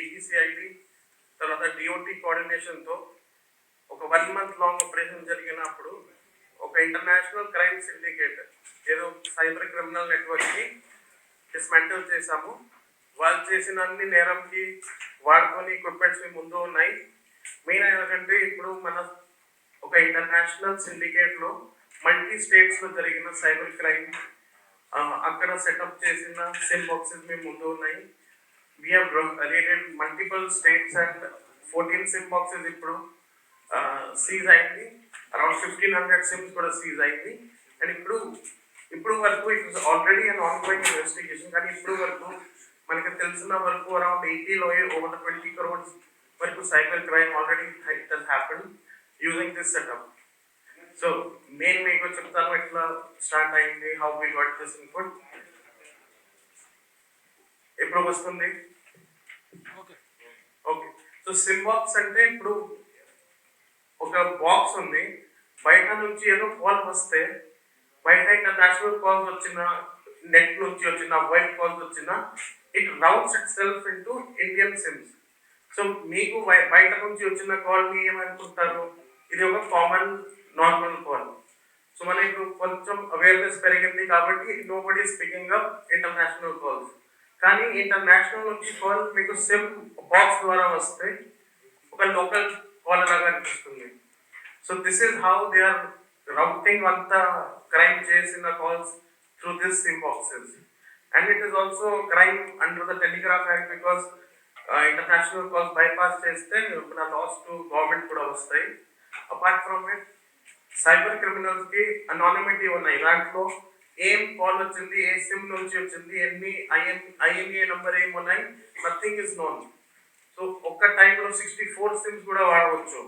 ఏపీసీఐడి తర్వాత డిఓటి కోఆర్డినేషన్తో ఒక 1 month long operation జరిగినప్పుడు ఒక ఇంటర్నేషనల్ క్రైమ్ సిండికేట్ ఏదో సైబర్ క్రిమినల్ నెట్వర్క్ని డిస్మెంటల్ చేశాము. వాళ్ళు చేసిన అన్ని నేరంకి వాడుకొని ఎక్విప్మెంట్స్ ముందు ఉన్నాయి. మెయిన్ ఏంటంటే ఇప్పుడు మన ఒక ఇంటర్నేషనల్ సిండికేట్లో మల్టీ స్టేట్స్లో జరిగిన సైబర్ క్రైమ్ అక్కడ సెటప్ చేసిన సిమ్ బాక్సెస్ మేము ముందు ఉన్నాయి. We have rated multiple states and 14 SIM boxes ఇప్పుడు సీజ్ అయింది. అరౌండ్ 1500 సిమ్స్ కూడా సీజ్ అయింది. అండ్ ఇప్పుడు వరకు it was already and ongoing investigation. కానీ ఇప్పుడు వరకు మనకి తెలిసిన వరకు అరౌండ్ 80 over 20 crores వరకు cyber crime already it has happened using this setup. So నేను మీకు చెప్తాను ఎట్లా స్టార్ట్ అయింది, how we got this input. ఎప్పుడు వస్తుంది? ఓకే. సో సిమ్ బాక్స్ అంటే ఇప్పుడు ఒక బాక్స్ ఉంది, బయట నుంచి ఏదో కాల్ వస్తే, బయట ఇంటర్నేషనల్ కాల్స్ వచ్చిన, నెట్ నుంచి వచ్చిన, వైట్ కాల్స్ వచ్చిన, it routes itself into Indian SIMs. So మీకు బయట నుంచి వచ్చిన కాల్ని ఏమనుకుంటారు, ఇది ఒక కామన్ నార్మల్ కాల్. సో మనకి కొంచెం అవేర్నెస్ పెరిగింది కాబట్టి nobody speaking up international calls. కానీ ఇంటర్నేషనల్ నుంచి కాల్ మీకు సిమ్ బాక్స్ ద్వారా వస్తే ఒక లోకల్ కాల్ లాగా అనిపిస్తుంది. So this is how they are routing అంతా క్రైమ్ చేసిన calls through this SIM boxes. And it is also crime under the telegraph act because international calls bypass చేస్తే మన లాస్ టు గవర్నమెంట్ కూడా వస్తాయి. Apart from it cyber క్రిమినల్స్కి anonymity ఉన్నాయి. దాంట్లో ఏం కాల్ వచ్చింది, ఏ సిమ్ నుంచి వచ్చింది, ఎన్ని ఐఎంఏ నెంబర్ ఏమున్నాయి, నథింగ్ ఇస్ నోన్. సో ఒక్క టైంలో 64 సిమ్స్ కూడా వాడవచ్చు.